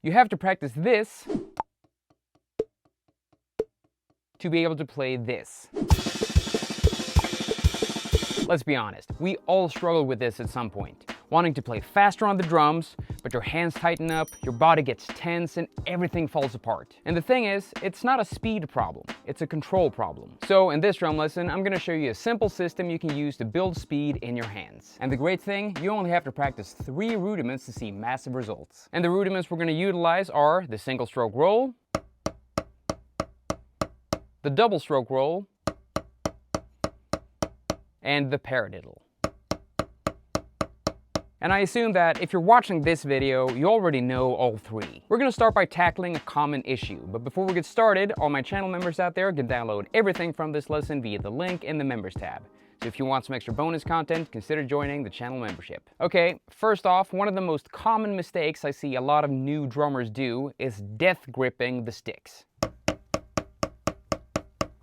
You have to practice this to be able to play this. Let's be honest, we all struggle with this at some point. Wanting to play faster on the drums, but your hands tighten up, your body gets tense, and everything falls apart. And the thing is, it's not a speed problem, it's a control problem. So in this drum lesson, I'm gonna show you a simple system you can use to build speed in your hands. And the great thing, you only have to practice 3 rudiments to see massive results. And the rudiments we're gonna utilize are the single stroke roll, the double stroke roll, and the paradiddle. And I assume that if you're watching this video, you already know all 3. We're gonna start by tackling a common issue, but before we get started, all my channel members out there can download everything from this lesson via the link in the members tab. So if you want some extra bonus content, consider joining the channel membership. Okay, first off, one of the most common mistakes I see a lot of new drummers do is death gripping the sticks.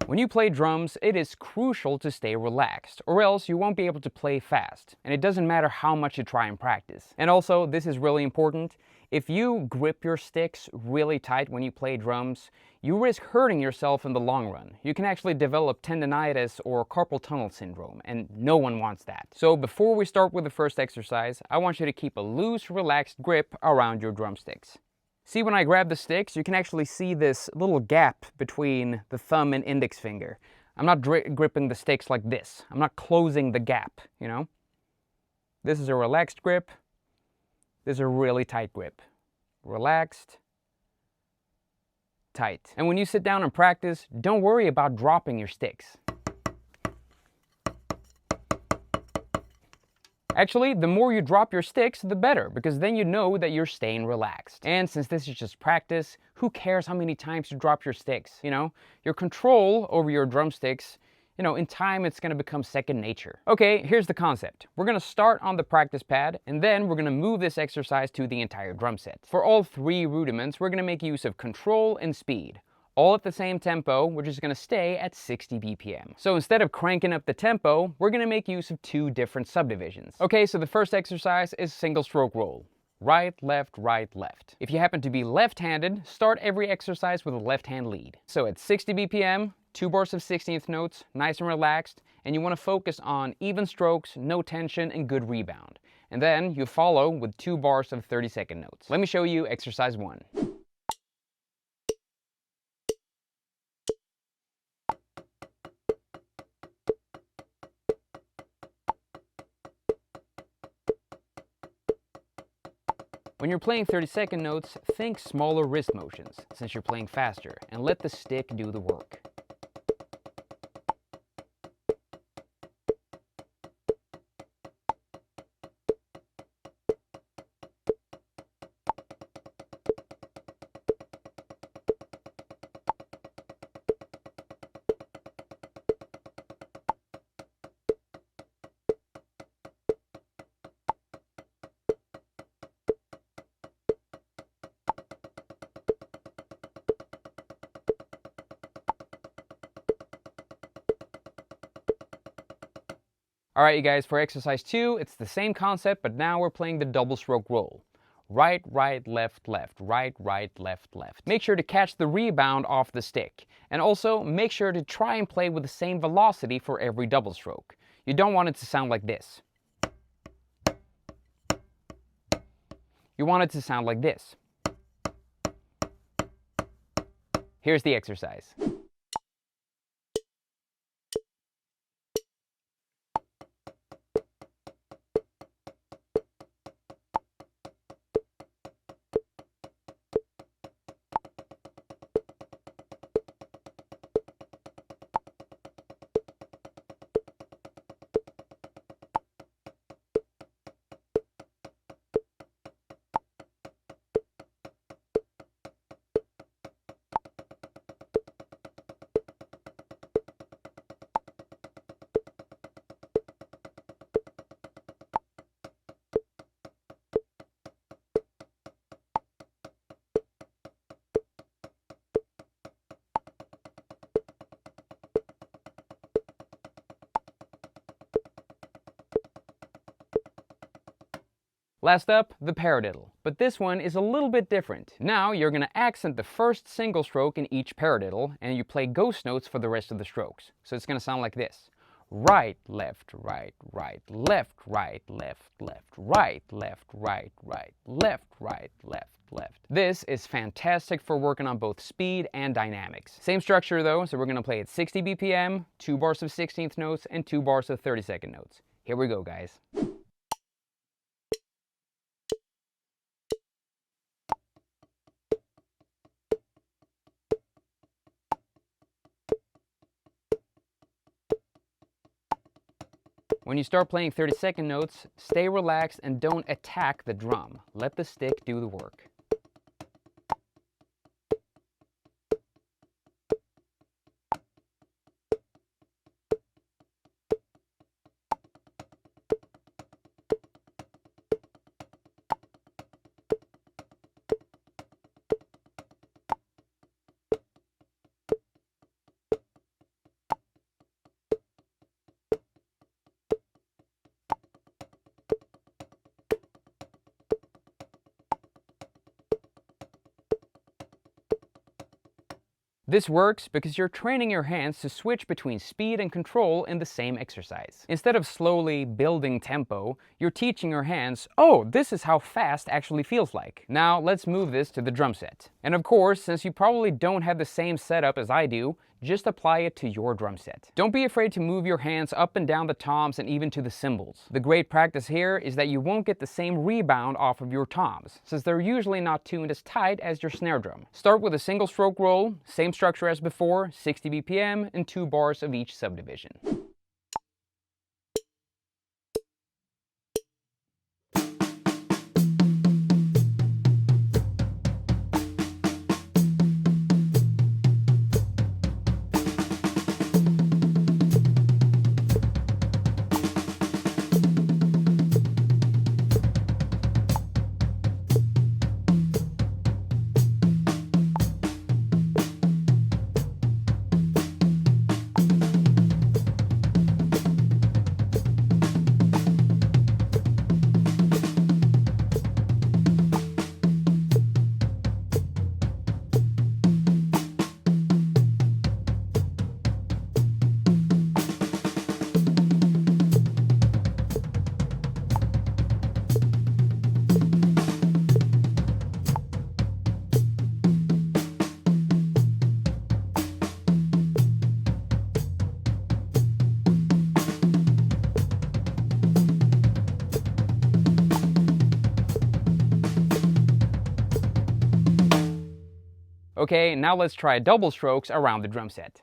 When you play drums, it is crucial to stay relaxed, or else you won't be able to play fast, and it doesn't matter how much you try and practice. And also, this is really important, if you grip your sticks really tight when you play drums, you risk hurting yourself in the long run. You can actually develop tendonitis or carpal tunnel syndrome, and no one wants that. So before we start with the first exercise, I want you to keep a loose, relaxed grip around your drumsticks. See, when I grab the sticks, you can actually see this little gap between the thumb and index finger. I'm not gripping the sticks like this. I'm not closing the gap, you know? This is a relaxed grip. This is a really tight grip. Relaxed, tight. And when you sit down and practice, don't worry about dropping your sticks. Actually, the more you drop your sticks, the better, because then you know that you're staying relaxed. And since this is just practice, who cares how many times you drop your sticks, you know? Your control over your drumsticks, you know, in time it's gonna become second nature. Okay, here's the concept. We're gonna start on the practice pad, and then we're gonna move this exercise to the entire drum set. For all 3 rudiments, we're gonna make use of control and speed, all at the same tempo, which is going to stay at 60 BPM. So instead of cranking up the tempo, we're going to make use of 2 different subdivisions. Okay, so the first exercise is single stroke roll. Right, left, right, left. If you happen to be left-handed, start every exercise with a left hand lead. So at 60 BPM, 2 bars of 16th notes, nice and relaxed, and you want to focus on even strokes, no tension, and good rebound. And then you follow with 2 bars of 30-second notes. Let me show you exercise 1. When you're playing 30-second notes, think smaller wrist motions, since you're playing faster, and let the stick do the work. Alright you guys, for exercise 2, it's the same concept, but now we're playing the double stroke roll. Right, right, left, left, right, right, left, left. Make sure to catch the rebound off the stick. And also, make sure to try and play with the same velocity for every double stroke. You don't want it to sound like this. You want it to sound like this. Here's the exercise. Last up, the paradiddle. But this one is a little bit different. Now you're gonna accent the first single stroke in each paradiddle, and you play ghost notes for the rest of the strokes. So it's gonna sound like this. Right, left, right, right, left, right, left, left, right, left, right, right, left, right, left, left. This is fantastic for working on both speed and dynamics. Same structure though, so we're gonna play at 60 BPM, 2 bars of 16th notes, and 2 bars of 32nd notes. Here we go, guys. When you start playing 32nd notes, stay relaxed and don't attack the drum. Let the stick do the work. This works because you're training your hands to switch between speed and control in the same exercise. Instead of slowly building tempo, you're teaching your hands, oh, this is how fast actually feels like. Now let's move this to the drum set. And of course, since you probably don't have the same setup as I do, just apply it to your drum set. Don't be afraid to move your hands up and down the toms and even to the cymbals. The great practice here is that you won't get the same rebound off of your toms, since they're usually not tuned as tight as your snare drum. Start with a single stroke roll, same structure as before, 60 BPM and 2 bars of each subdivision. Okay, now let's try double strokes around the drum set.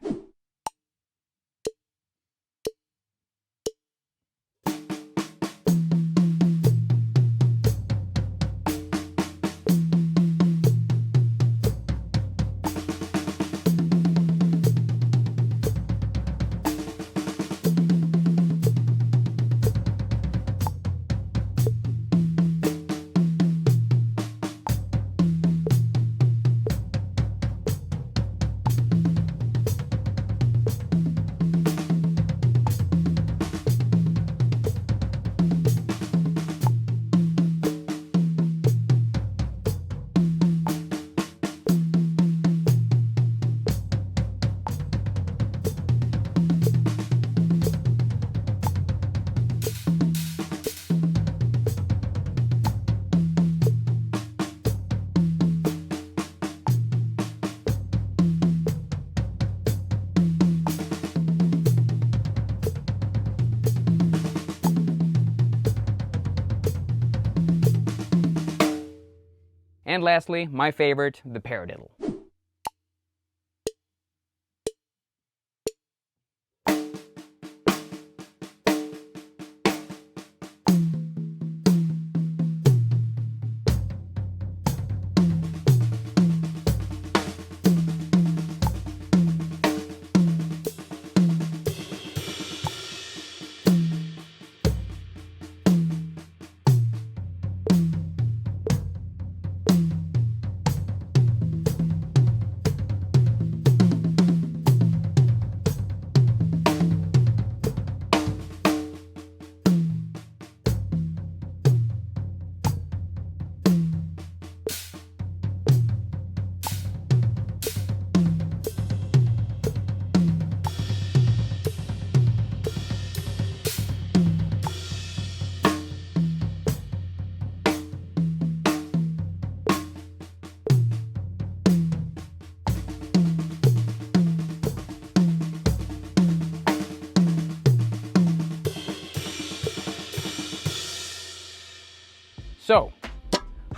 And lastly, my favorite, the paradiddle.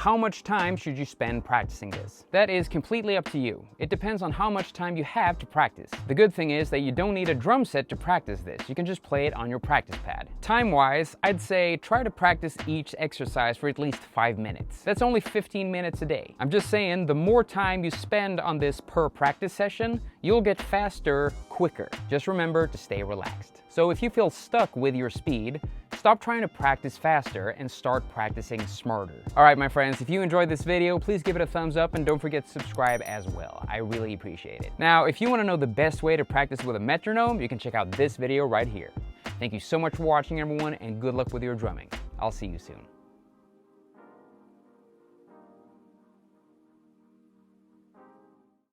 how much time should you spend practicing this? That is completely up to you. It depends on how much time you have to practice. The good thing is that you don't need a drum set to practice this. You can just play it on your practice pad. Time-wise, I'd say try to practice each exercise for at least 5 minutes. That's only 15 minutes a day. I'm just saying, the more time you spend on this per practice session, you'll get faster quicker. Just remember to stay relaxed. So if you feel stuck with your speed, stop trying to practice faster and start practicing smarter. All right, my friends, if you enjoyed this video, please give it a thumbs up and don't forget to subscribe as well. I really appreciate it. Now, if you want to know the best way to practice with a metronome, you can check out this video right here. Thank you so much for watching, everyone, and good luck with your drumming. I'll see you soon.